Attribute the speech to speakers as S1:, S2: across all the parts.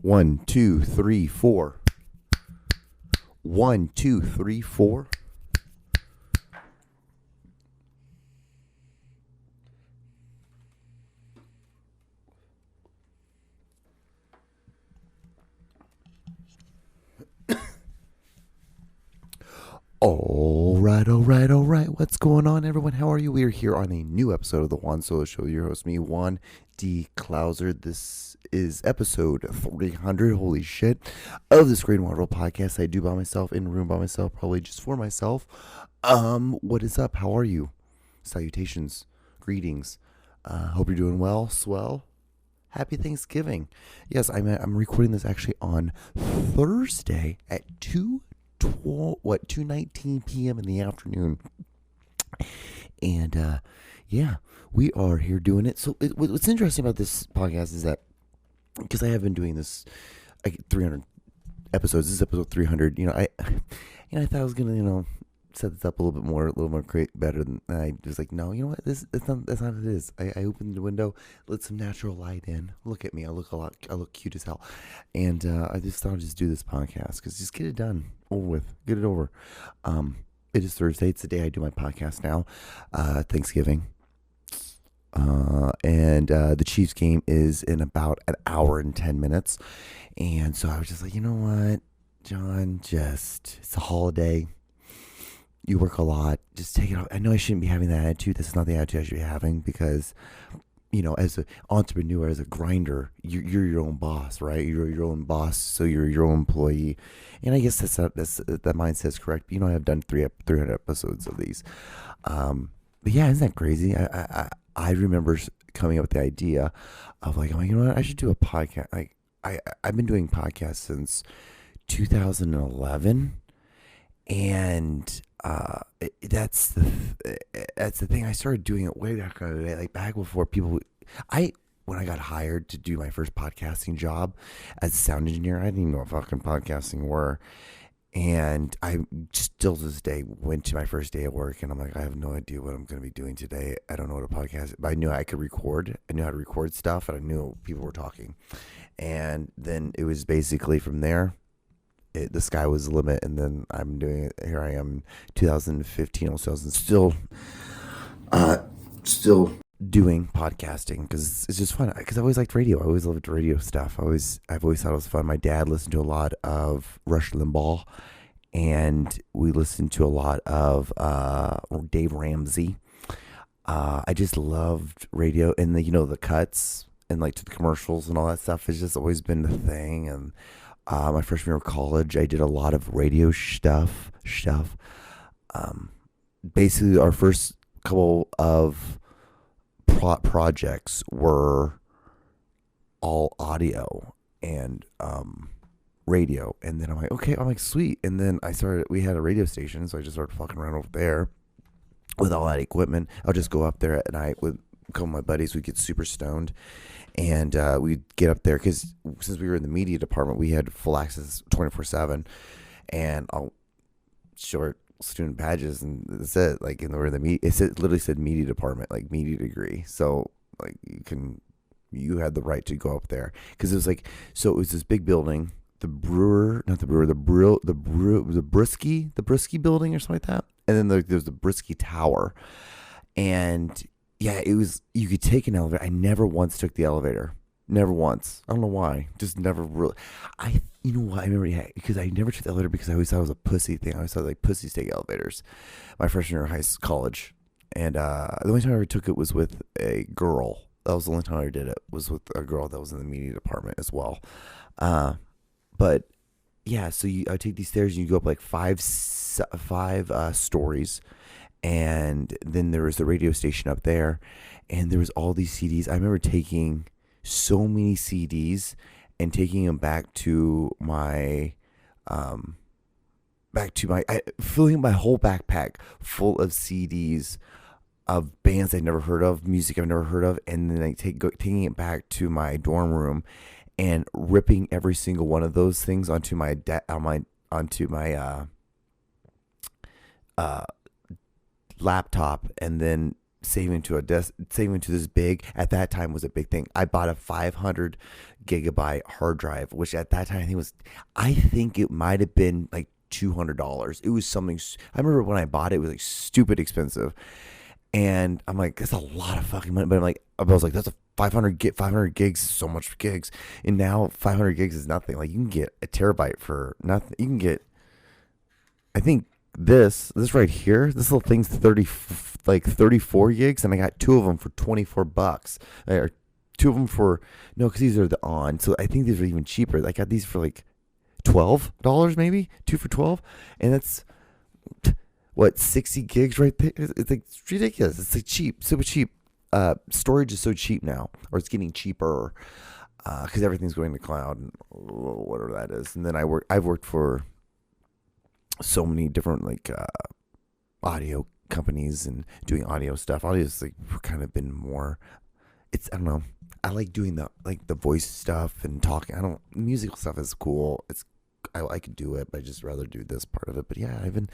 S1: 1, 2, 3, 4. 1, 2, 3, 4. All right. What's going on, everyone? How are you? We are here on a new episode of the Juan Solo Show. Your host, me, Juan D. Clouser. This is episode 300. Holy shit! Of this great and wonderful podcast I do by myself, in a room by myself, probably just for myself. What is up? How are you? Salutations, greetings. Hope you're doing well. Swell. Happy Thanksgiving. Yes, I'm recording this actually on Thursday at 2:19 p.m. in the afternoon. And yeah, we are here doing it. So what's interesting about this podcast is that, because I have been doing this 300 episodes. This is episode 300. I thought I was gonna set this up a little more better than I was like. No, you know what? That's not what it is. I opened the window, let some natural light in. Look at me. I look cute as hell. And I just thought I'd just do this podcast because just get it done, over with, get it over. It is Thursday. It's the day I do my podcast now. Thanksgiving. And the Chiefs game is in about an hour and 10 minutes. And so I was just like, you know what, John, it's a holiday. You work a lot. Just take it off. I know I shouldn't be having that attitude. This is not the attitude I should be having because, as an entrepreneur, as a grinder, you're your own boss, right? You're your own boss, so you're your own employee. And I guess that mindset's correct. But, I've done 300 episodes of these. But yeah, isn't that crazy? I remember coming up with the idea of like, oh, you know what? I should do a podcast. I've been doing podcasts since 2011, and that's the thing. I started doing it way back in the day, like back before people. When I got hired to do my first podcasting job as a sound engineer, I didn't even know what fucking podcasting were. And I still to this day went to my first day at work and I'm like, I have no idea what I'm going to be doing today. I don't know what a podcast is, but I knew I could record. I knew how to record stuff and I knew people were talking. And then it was basically from there, the sky was the limit. And then I'm doing it. Here I am, 2015, still doing podcasting because it's just fun. Because I always liked radio. I always loved radio stuff. I've always thought it was fun. My dad listened to a lot of Rush Limbaugh, and we listened to a lot of Dave Ramsey. I just loved radio and the cuts and like to the commercials and all that stuff has just always been the thing. And my freshman year of college, I did a lot of radio stuff. Basically, our first couple of projects were all audio and radio, and then I'm like sweet, and then we had a radio station, so I just started fucking around over there with all that equipment. I'll just go up there at night with a couple of my buddies. We'd get super stoned and we'd get up there because since we were in the media department, we had full access 24/7, and I'll short student badges, and that's it. Like in the media, literally said media department, like media degree. So like you had the right to go up there because it was like, so it was this big building, the Brusky building or something like that, and then there was the Brusky Tower, and yeah, it was, you could take an elevator. I never once took the elevator. Never once. I don't know why. Just never really. You know what? I remember, because I never took the elevator because I always thought it was a pussy thing. I always thought like pussies take elevators. My freshman year of college. And the only time I ever took it was with a girl. That was the only time I ever did it, was with a girl that was in the media department as well. But yeah, so I take these stairs and you go up like five stories. And then there was the radio station up there. And there was all these CDs. I remember taking so many CDs and taking them back to my filling my whole backpack full of CDs of bands I'd never heard of, music I've never heard of, and then taking it back to my dorm room and ripping every single one of those things onto my laptop, and then saving to this big, at that time, was a big thing. I bought a 500 gigabyte hard drive, which at that time I think it might have been like $200. It was something. I remember when I bought it, it was like stupid expensive, and I'm like, that's a lot of fucking money. But I was like, that's a 500 gigs, is so much gigs, and now 500 gigs is nothing. Like, you can get a terabyte for nothing. You can get, I think, this right here, this little thing's 34 gigs, and I got two of them for $24. Or two of them for, no, because these are the on. So I think these are even cheaper. I got these for like $12, maybe 2 for 12, and that's what, 60 gigs right there. It's like, it's ridiculous. It's like cheap, super cheap. Storage is so cheap now, or it's getting cheaper, because everything's going to cloud and whatever that is. And then I've worked for so many different audio companies and doing audio stuff. Audio's kind of been more, I don't know. I like doing the voice stuff and talking. Musical stuff is cool. I could do it, but I just rather do this part of it. But yeah, I've been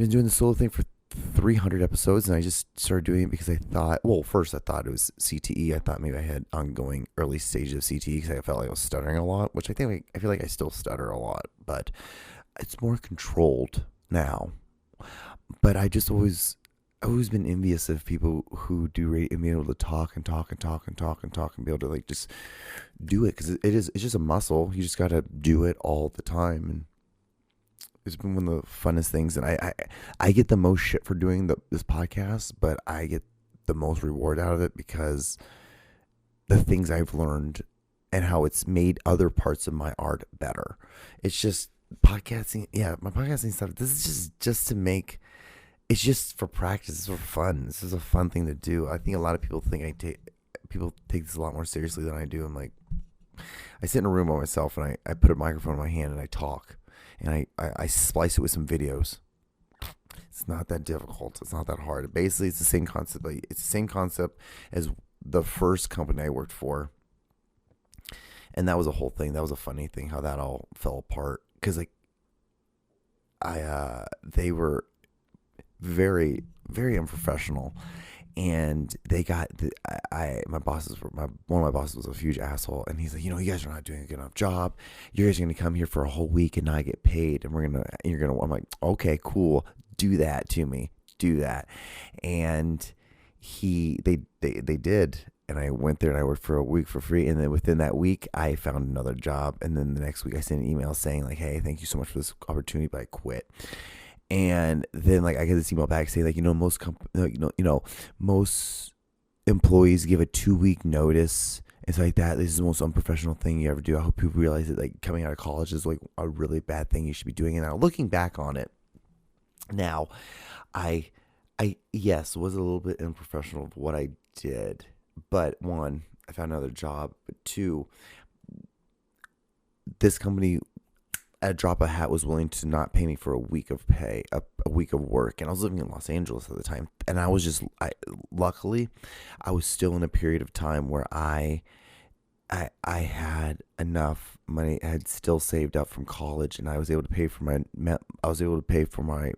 S1: doing the solo thing for 300 episodes, and I just started doing it because I thought, first I thought it was CTE. I thought maybe I had ongoing early stages of CTE because I felt like I was stuttering a lot, which I feel like I still stutter a lot, but it's more controlled now. But I've always been envious of people who do radio and being able to talk and talk and talk and talk and talk and be able to just do it, because it's just a muscle. You just got to do it all the time, and it's been one of the funnest things. And I get the most shit for doing this podcast, but I get the most reward out of it because the things I've learned and how it's made other parts of my art better. It's just podcasting. Yeah, my podcasting stuff. This is just to make. It's just for practice. It's for fun. This is a fun thing to do. I think a lot of people people take this a lot more seriously than I do. I'm like, I sit in a room by myself and I put a microphone in my hand and I talk, and I splice it with some videos. It's not that difficult. It's not that hard. Basically, it's the same concept. It's the same concept as the first company I worked for. And that was a whole thing. That was a funny thing how that all fell apart, because they were very, very unprofessional, and they got one of my bosses was a huge asshole, and he's like, you guys are not doing a good enough job. You guys are gonna come here for a whole week and not get paid, and I'm like, okay, cool, do that to me, do that. And they did, and I went there and I worked for a week for free, and then within that week I found another job, and then the next week I sent an email saying like, hey, thank you so much for this opportunity, but I quit. And then I get this email back saying most employees give a 2-week notice. It's like that. This is the most unprofessional thing you ever do. I hope people realize that coming out of college is a really bad thing you should be doing. And now looking back on it, now I yes, was a little bit unprofessional of what I did. But one, I found another job. But two, this company at a drop of a hat was willing to not pay me for a week of pay, a week of work. And I was living in Los Angeles at the time. And luckily, I was still in a period of time where I had enough money. I had still saved up from college, and I was able to pay for my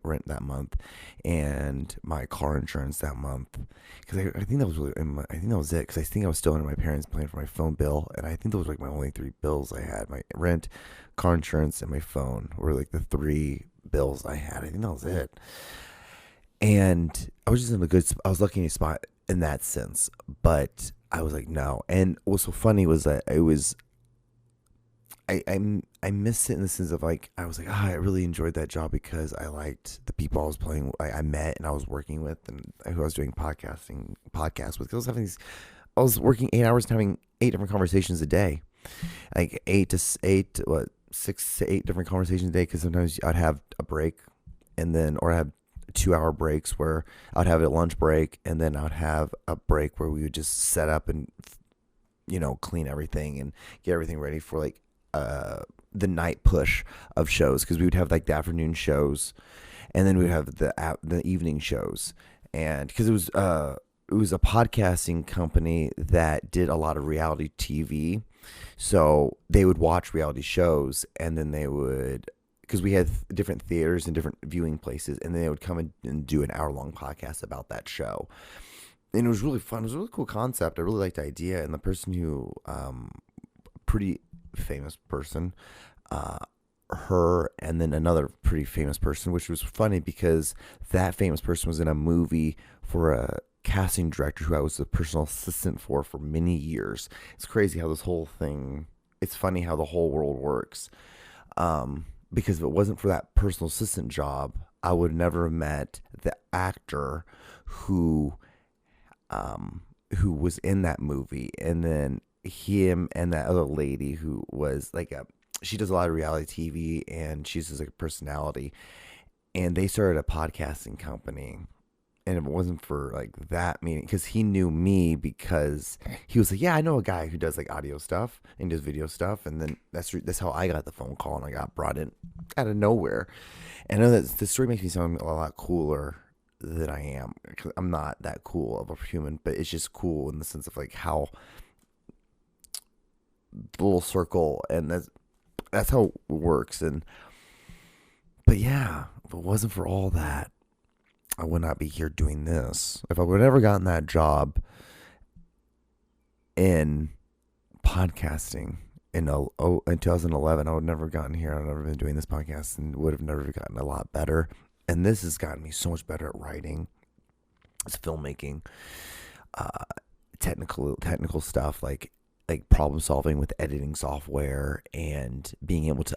S1: rent that month and my car insurance that month. Because I think that was I think that was it. Because I think I was still under my parents paying for my phone bill, and I think those were my only 3 bills I had: my rent, car insurance, and my phone were the 3 bills I had. I think that was it. And I was just I was lucky in a spot in that sense, but I was like, no. And what's so funny was that I missed it in the sense of I was like, I really enjoyed that job because I liked the people I was playing, I met and I was working with, and who I was doing podcasts with. Because I was working 8 hours and having 8 different conversations a day, 6 to 8 different conversations a day. Because sometimes I'd have a break, or I'd have 2-hour breaks where I'd have a lunch break, and then I'd have a break where we would just set up and clean everything and get everything ready for the night push of shows, because we would have the afternoon shows, and then we'd have the evening shows. And because it was a podcasting company that did a lot of reality TV, so they would watch reality shows, and then they would because we had different theaters and different viewing places, and they would come and do an hour-long podcast about that show. And it was really fun. It was a really cool concept. I really liked the idea. And the person who, pretty famous person, her, and then another pretty famous person, which was funny because that famous person was in a movie for a casting director who I was a personal assistant for many years. It's crazy how this whole thing, it's funny how the whole world works. Because if it wasn't for that personal assistant job, I would never have met the actor who was in that movie. And then him and that other lady who was like she does a lot of reality TV, and she's just like a personality. And they started a podcasting company. And if it wasn't for like that meeting, because he knew me, because he was like, yeah, I know a guy who does like audio stuff and does video stuff. And then that's how I got the phone call, and I got brought in out of nowhere. And I know that the story makes me sound a lot cooler than I am, because I'm not that cool of a human, but it's just cool in the sense of like how the little circle, and that's how it works. But yeah, if it wasn't for all that, I would not be here doing this. If I would have ever gotten that job in podcasting in 2011, I would have never gotten here. I would have never been doing this podcast, and would have never gotten a lot better. And this has gotten me so much better at writing, it's filmmaking, technical stuff like problem solving with editing software, and being able to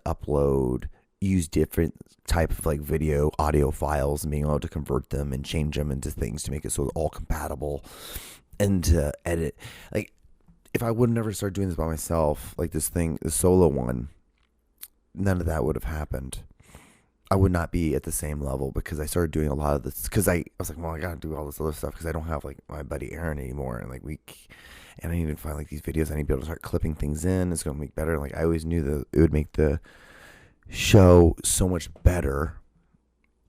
S1: use different type of like video, audio files, and being able to convert them and change them into things to make it so it's all compatible, and to edit. Like, if I would never start doing this by myself, like this thing, the solo one, none of that would have happened. I would not be at the same level, because I started doing a lot of this, because I was like, well, I gotta do all this other stuff, because I don't have like my buddy Aaron anymore, and and I need to find like these videos. I need to be able to start clipping things in. It's gonna make better. Like, I always knew that it would make the show so much better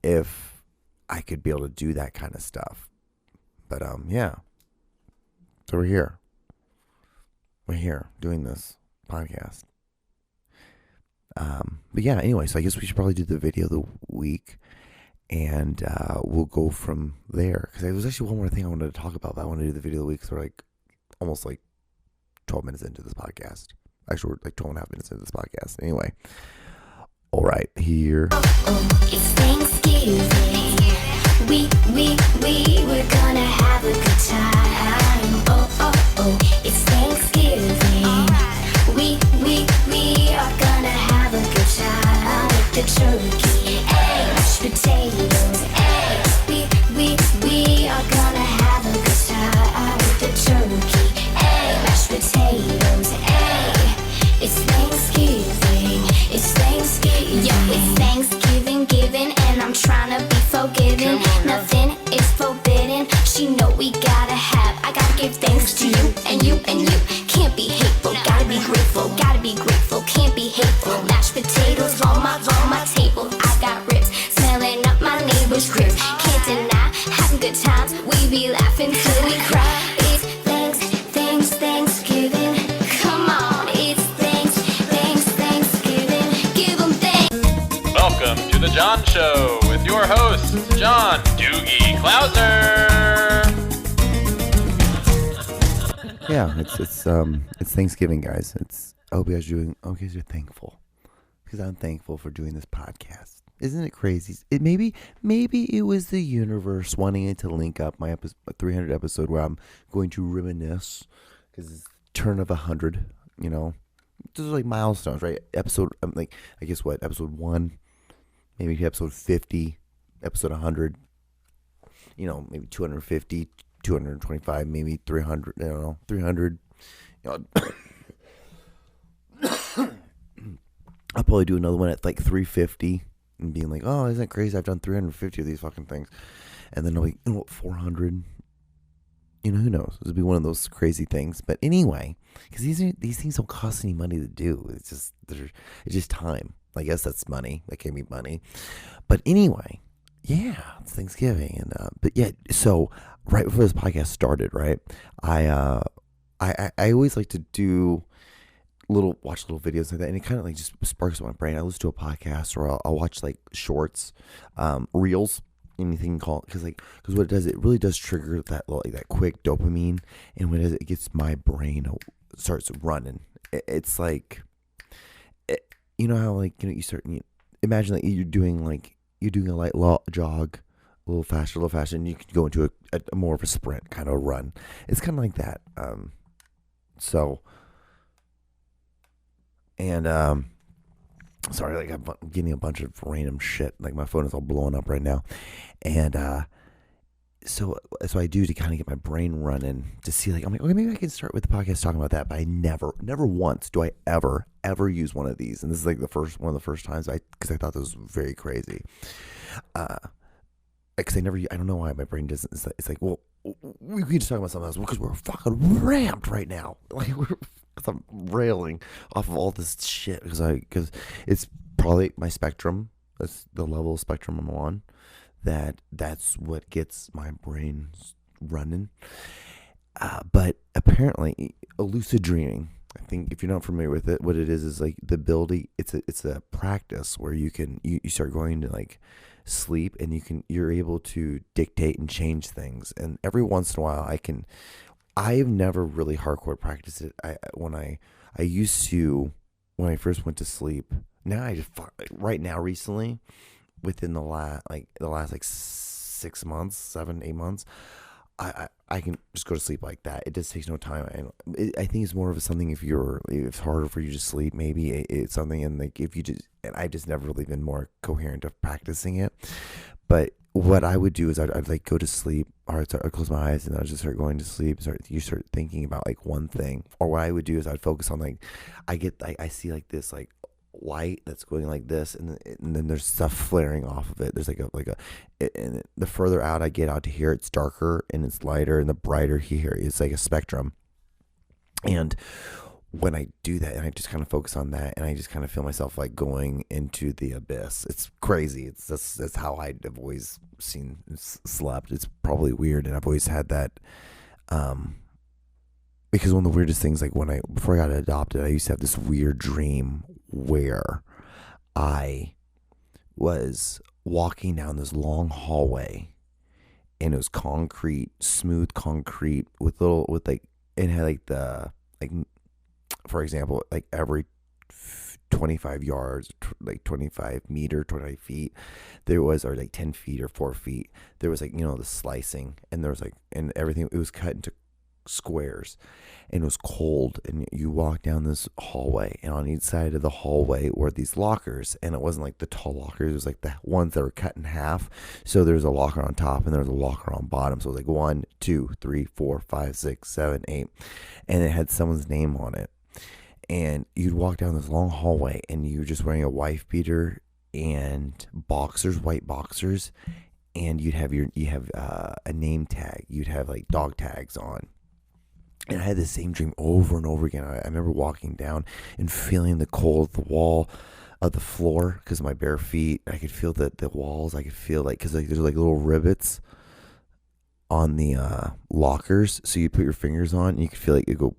S1: if I could be able to do that kind of stuff. But yeah, so we're here doing this podcast. But yeah, anyway, so I guess we should probably do the video of the week, and we'll go from there, because there was actually one more thing I wanted to talk about, but I wanted to do the video of the week, so we're like almost like 12 minutes into this podcast. Actually, we're like 12 and a half minutes into this podcast. Anyway, all right, here.
S2: It's Thanksgiving. We're gonna have a good time. It's Thanksgiving. We are gonna have a good time with the turkey, mashed potatoes. We are gonna have a good time with the turkey, mashed potatoes. It's Thanksgiving. It's Thanksgiving. Yo, it's Thanksgiving, giving, and I'm trying to be forgiving. Nothing is forbidden. She know we gotta have. I gotta give thanks to you and you and you. Can't be hateful. Gotta be grateful. Gotta be grateful. Can't be hateful. Mashed potatoes on my table. I got ribs smelling up my neighbor's crib. Can't deny having good times. We be laughing till we cry. It's Thanksgiving. Come on, it's Thanksgiving. Give 'em thanks.
S3: Welcome to the John Show with your host, John Doogie Clouser.
S1: Yeah, it's Thanksgiving, guys. I hope you guys are thankful, because I'm thankful for doing this podcast. Isn't it crazy? Maybe it was the universe wanting it to link up my 300 episode, where I'm going to reminisce, because it's turn of 100. You know, those are like milestones, right? Episode, like, I guess what, episode 1, maybe episode 50, episode 100. You know, maybe 250, 225, maybe 300. I don't know, 300. You know, I'll probably do another one at like 350, and being like, oh, isn't it crazy? I've done 350 of these fucking things. And then I'll be, 400. You know, who knows? This will be one of those crazy things. But anyway, because these things don't cost any money to do. It's just time. I guess that's money. That can be money. But anyway, yeah, it's Thanksgiving, and but yeah. So right before this podcast started, right, I always like to do watch little videos like that, and it kind of like just sparks my brain. I listen to a podcast, or I'll watch like shorts, reels, anything called, because what it does, it really does trigger that quick dopamine, and when it gets my brain starts running. It's like, you know how like imagine like you're doing a light jog, a little faster, and you can go into a more of a sprint kind of run. It's kind of like that. Sorry, like I'm getting a bunch of random shit. Like my phone is all blowing up right now, and so I do to kind of get my brain running to see, like, I'm like, okay, maybe I can start with the podcast talking about that. But I never once do I ever use one of these, and this is like one of the first times because I thought this was very crazy. Because I don't know why my brain doesn't. It's like, well, we can just talk about something else because we're fucking ramped right now. Like because I'm railing off of all this shit because it's probably my spectrum. That's the level of spectrum I'm on. That's what gets my brain running. But apparently, lucid dreaming. I think if you're not familiar with it, what it is like the ability. It's a practice where you start going to like sleep, and you're able to dictate and change things. And every once in a while, I've never really hardcore practiced it. When I used to, when I first went to sleep. Now I just right now recently, within the last 6 months, 7-8 months, I can just go to sleep like that. It just takes no time. And I think it's more of something if it's harder for you to sleep. Maybe it's something, and like and I just never really been more coherent of practicing it. But what I would do is I'd like go to sleep, or I'd close my eyes, and I'd just start going to sleep. You start thinking about like one thing, or what I would do is I'd focus on like I see like this like light that's going like this, and then there's stuff flaring off of it. There's and the further out I get out to here, it's darker and it's lighter, and the brighter here, it's like a spectrum. And when I do that, and I just kind of focus on that, and I just kind of feel myself like going into the abyss. It's crazy. That's how I've always slept. It's probably weird, and I've always had that. Because one of the weirdest things, like before I got adopted, I used to have this weird dream where I was walking down this long hallway, and it was smooth concrete it had for example, like every 25 yards, like 25 meter, 25 feet, there was, or like 10 feet or 4 feet, there was like, the slicing, and there was like, and everything, it was cut into squares, and it was cold, and you walk down this hallway, and on each side of the hallway were these lockers, and it wasn't like the tall lockers, it was like the ones that were cut in half. So there's a locker on top, and there's a locker on bottom, so it was like 1, 2, 3, 4, 5, 6, 7, 8, and it had someone's name on it. And you'd walk down this long hallway, and you were just wearing a wife beater and white boxers, and you have a name tag, you'd have like dog tags on. And I had the same dream over and over again. I remember walking down and feeling the cold of the wall of the floor because of my bare feet. I could feel the walls. I could feel because there's like little rivets on the lockers. So you put your fingers on, and you could feel like it go,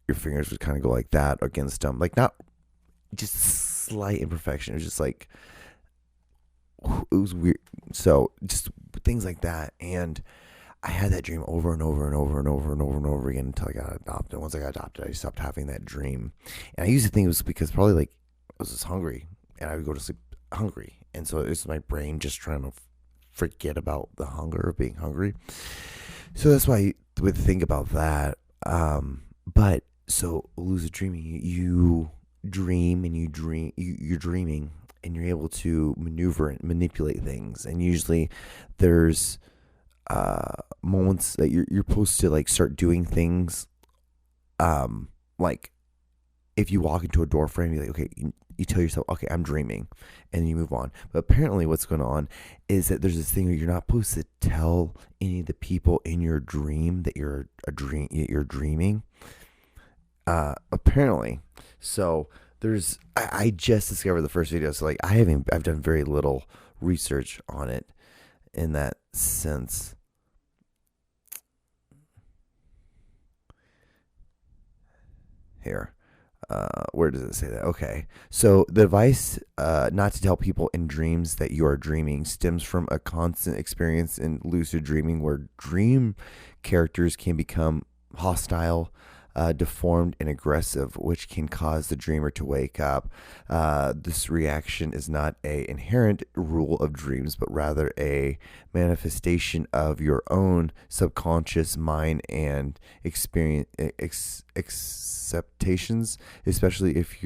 S1: your fingers would kind of go like that against them. Like not just slight imperfection. It was just like, it was weird. So just things like that. And I had that dream over and over and over and over and over and over again until I got adopted. Once I got adopted, I stopped having that dream. And I used to think it was because probably like I was just hungry, and I would go to sleep hungry. And so it was my brain just trying to forget about the hunger of being hungry. So that's why I would think about that. But so lucid dreaming, you dream, and you're dreaming, and you're able to maneuver and manipulate things. And usually there's moments that you're supposed to like start doing things, like if you walk into a door frame, you're like, okay, you tell yourself, okay, I'm dreaming, and you move on. But apparently what's going on is that there's this thing where you're not supposed to tell any of the people in your dream that you're dreaming, apparently. So I just discovered the first video, so like I've done very little research on it in that sense. here. Where does it say that? Okay. So the advice not to tell people in dreams that you are dreaming stems from a constant experience in lucid dreaming where dream characters can become hostile, deformed, and aggressive, which can cause the dreamer to wake up. This reaction is not a inherent rule of dreams, but rather a manifestation of your own subconscious mind and experience acceptations, especially if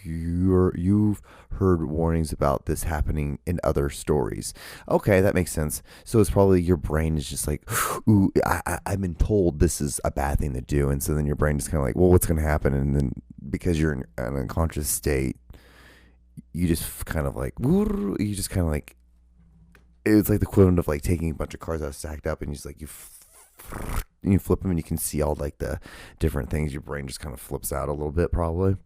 S1: you've heard warnings about this happening in other stories. Okay, that makes sense. So it's probably your brain is just like, ooh, I've been told this is a bad thing to do, and so then your brain is kind of like, well, what's going to happen? And then because you're in an unconscious state, you just kind of like, it's like the equivalent of like taking a bunch of cards that are stacked up, and you just like you flip them and you can see all like the different things. Your brain just kind of flips out a little bit, probably.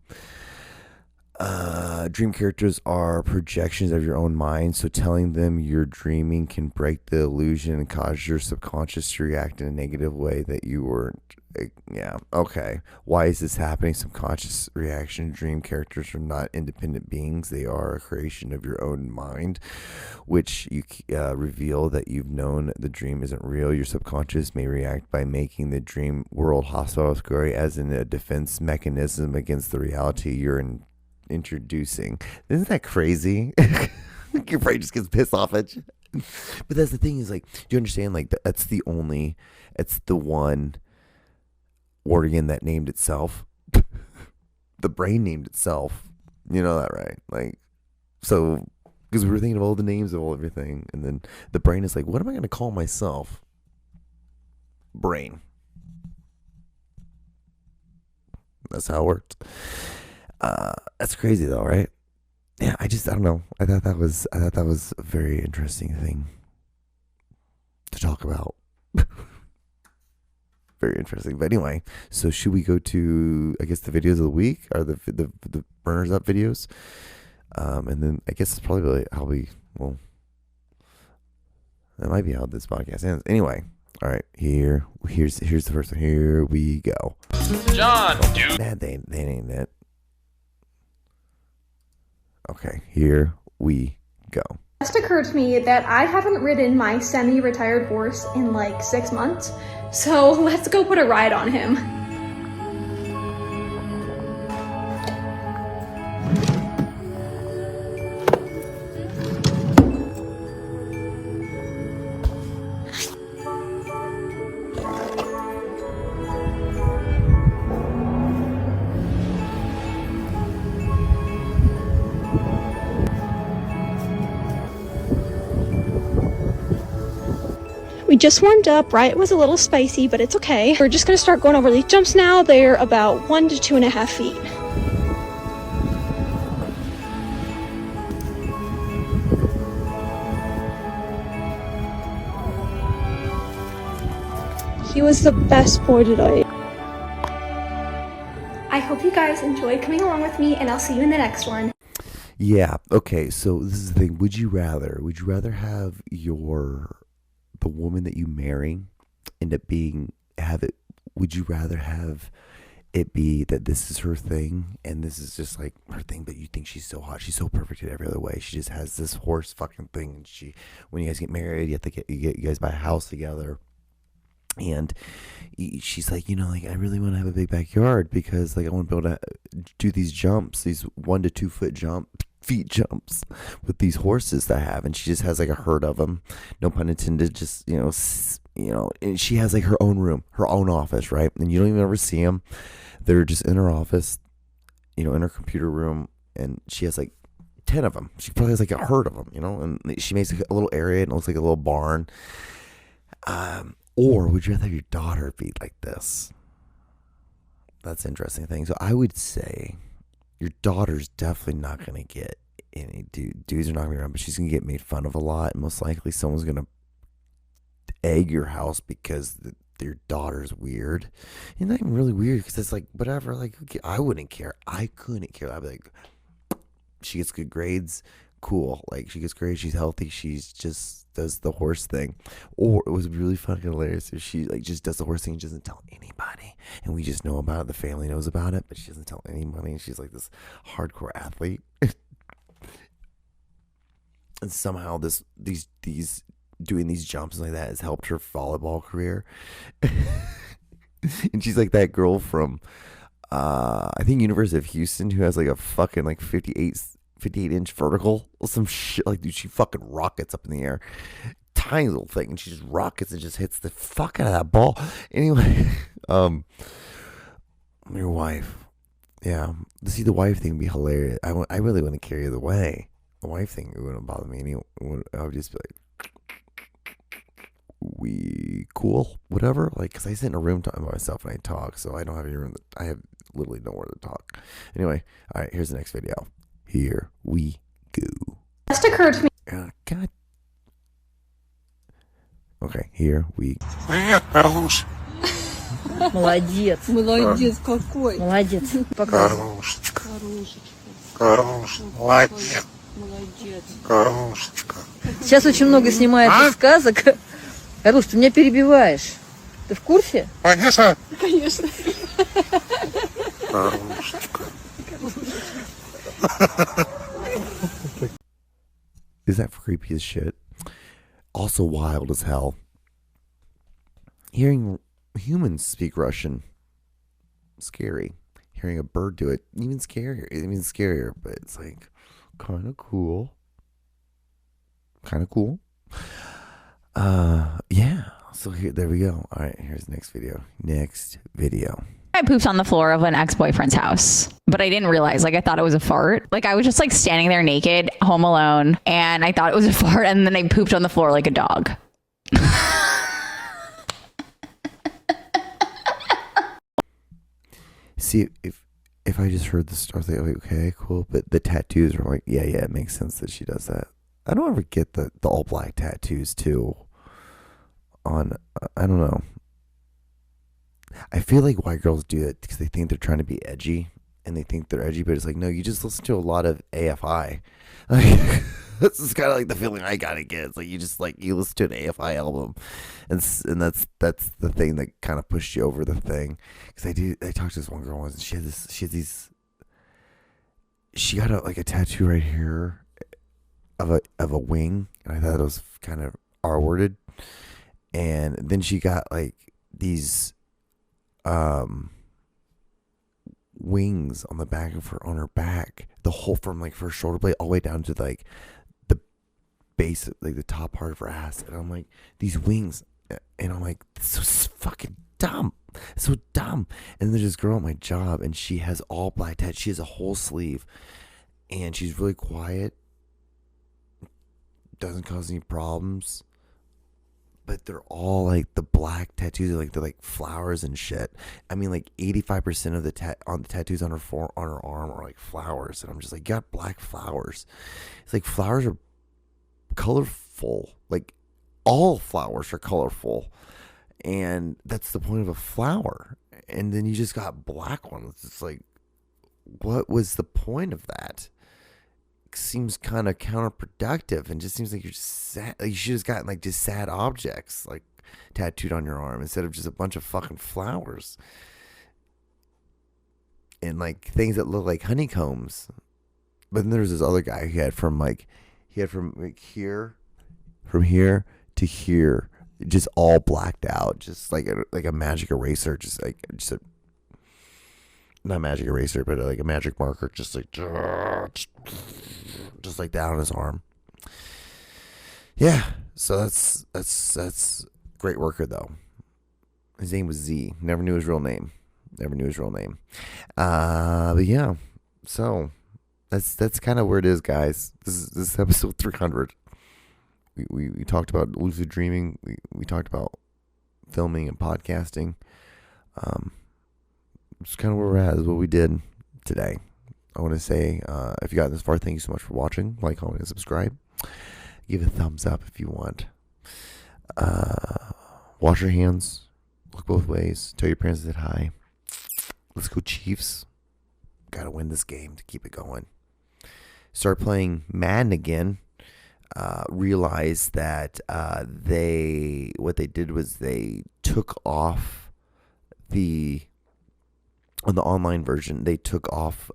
S1: Dream characters are projections of your own mind, so telling them you're dreaming can break the illusion and cause your subconscious to react in a negative way that you weren't. Yeah, okay. Why is this happening? Subconscious reaction. Dream characters are not independent beings. They are a creation of your own mind, which you reveal that you've known the dream isn't real. Your subconscious may react by making the dream world hostile, scary, as in a defense mechanism against the reality you're introducing. Isn't that crazy? Your brain just gets pissed off at you. But that's the thing, is like, do you understand? Like, it's the one organ that named itself. The brain named itself. You know that, right? Like, so because we were thinking of all the names of everything, and then the brain is like, what am I going to call myself? Brain. That's how it worked. That's crazy though, right? Yeah, I don't know. I thought that was a very interesting thing to talk about. Very interesting. But anyway, so should we go to, I guess, the videos of the week, or the burners up videos? And then I guess it's probably how that might be how this podcast ends. Anyway, all right, here's the first one. Here we go.
S3: John, dude.
S1: Nah, they ain't it. Okay, here we go.
S4: It just occurred to me that I haven't ridden my semi-retired horse in like 6 months, so let's go put a ride on him. We just warmed up, right? It was a little spicy, but it's okay. We're just gonna start going over these jumps now. They're about 1 to 2.5 feet. He was the best boy today. I hope you guys enjoyed coming along with me, and I'll see you in the next one.
S1: Yeah, okay, so this is the thing. Would you rather have the woman that you marry end up would you rather have it be that this is her thing, and this is just like her thing, but you think she's so hot, she's so perfect in every other way, she just has this horse fucking thing, and when you guys get married, you guys buy a house together, and she's like, like, I really want to have a big backyard because, like, I want to be able to do these jumps, these 1 to 2 foot feet jumps with these horses that I have, and she just has like a herd of them, no pun intended, just and she has like her own room, her own office, right? And you don't even ever see them. They're just in her office, in her computer room, and she has like 10 of them. She probably has like a herd of them, and she makes like a little area, and it looks like a little barn. Or would you rather have your daughter be like this? That's an interesting thing. So I would say your daughter's definitely not going to get any dudes are not going to be around, but she's going to get made fun of a lot. And most likely someone's going to egg your house because your daughter's weird. You're not even really weird because it's like, whatever. Like, I wouldn't care. I couldn't care. I'd be like, she gets good grades. Cool. Like, she gets grades. She's healthy. She's just does the horse thing. Or it was really fucking hilarious if she like just does the horse thing and doesn't tell anybody. and we just know about it. The family knows about it, but she doesn't tell anybody. She's like this hardcore athlete. And somehow these doing these jumps like that has helped her volleyball career. And she's like that girl from I think University of Houston who has like a fucking like 58-inch vertical or some shit. Like, dude, she fucking rockets up in the air. Tiny little thing, and she just rockets and just hits the fuck out of that ball. Anyway, your wife. Yeah. See, the wife thing would be hilarious. I really want to carry it away. The wife thing wouldn't bother me. I would just be like, we cool, whatever. Like, because I sit in a room talking by myself and I talk, so I don't have any room. I have literally nowhere to talk. Anyway, all right, here's the next video. Here we go.
S4: Just occurred to me.
S1: God. Okay, here we go.
S5: Молодец. Молодец какой. Молодец. Хорошечка. Молодец. Молодец. Хорошечка. Сейчас очень много снимается сказок. Харуш, ты меня перебиваешь. Ты в курсе?
S2: Конечно.
S5: Конечно.
S2: Хорошечка.
S1: Is that creepy as shit? Also wild as hell. Hearing humans speak Russian, scary. Hearing a bird do it, even scarier. But it's like kind of cool. Yeah. So there we go. All right, here's the next video.
S6: I pooped on the floor of an ex-boyfriend's house, but I didn't realize, like, I thought it was a fart. Like, I was just like standing there naked, home alone, and I thought it was a fart, and then I pooped on the floor like a dog.
S1: See, if I just heard the story, I was like, okay, cool. But the tattoos are like, yeah, it makes sense that she does that. I don't ever get the all black tattoos too. On, I don't know. I feel like white girls do it because they think they're trying to be edgy, and they think they're edgy, but it's like, no, you just listen to a lot of AFI. Like, this is kind of like the feeling I gotta get. It's like you listen to an AFI album, and that's the thing that kind of pushed you over the thing. Because I talked to this one girl once, and she got a tattoo right here of a wing, and I thought it was kind of R-worded, and then she got like these wings on the back of her, on her back, the whole from like her shoulder blade all the way down to like the base, like the top part of her ass. And I'm like, these wings, and I'm like, this is fucking dumb. It's so dumb. And then there's this girl at my job, and she has all black tattoos. She has a whole sleeve, and she's really quiet, doesn't cause any problems. But they're all like the black tattoos, they're like flowers and shit. I mean, like 85% of the tattoos on her arm are like flowers, and I'm just like, you got black flowers. It's like flowers are colorful. Like all flowers are colorful, and that's the point of a flower. And then you just got black ones. It's like, what was the point of that? Seems kind of counterproductive, and just seems like you're just sad. Like you should have gotten like just sad objects like tattooed on your arm instead of just a bunch of fucking flowers and like things that look like honeycombs. But then there's this other guy who had from here to here, just all blacked out, just like a magic eraser, not magic eraser, but like a magic marker, just like that on his arm. Yeah, so that's great worker though. His name was Z. Never knew his real name. But yeah, so that's kind of where it is, guys. This is episode 300. We talked about lucid dreaming. We talked about filming and podcasting. It's kind of where we're at. Is what we did today. I want to say, if you got this far, thank you so much for watching. Like, comment, and subscribe. Give a thumbs up if you want. Wash your hands. Look both ways. Tell your parents that hi. Let's go Chiefs. Got to win this game to keep it going. Start playing Madden again. Realize that what they did was they took off the on the online version, they took off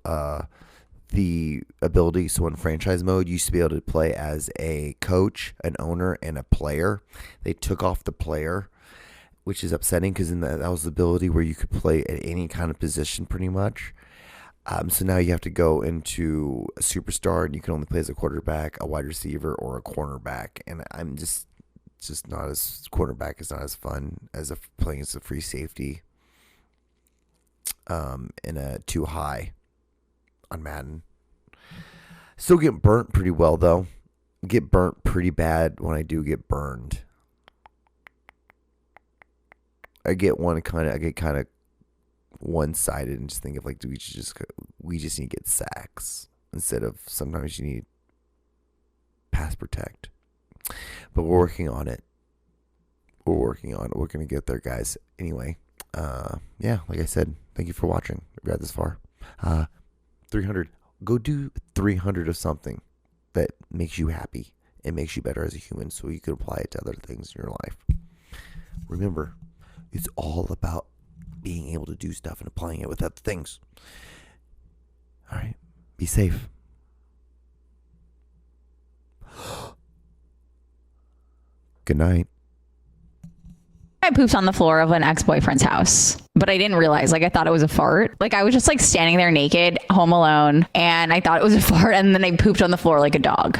S1: the ability. So in franchise mode, you used to be able to play as a coach, an owner, and a player. They took off the player, which is upsetting because that was the ability where you could play at any kind of position pretty much. So now you have to go into a superstar and you can only play as a quarterback, a wide receiver, or a cornerback. And I'm just not as, quarterback is not as fun as playing as a free safety in a too high on Madden. Still get burnt pretty well though. Get burnt pretty bad when I do get burned. I get kind of one-sided and just think of like, we just need to get sacks instead of sometimes you need pass protect. But we're working on it. We're going to get there, guys. Anyway, yeah, like I said, thank you for watching. If you got this far. 300. Go do 300 of something that makes you happy and makes you better as a human so you can apply it to other things in your life. Remember, it's all about being able to do stuff and applying it with other things. All right. Be safe. Good night.
S6: I pooped on the floor of an ex-boyfriend's house, but I didn't realize, like, I thought it was a fart. Like, I was just like standing there naked, home alone, and I thought it was a fart, and then I pooped on the floor like a dog.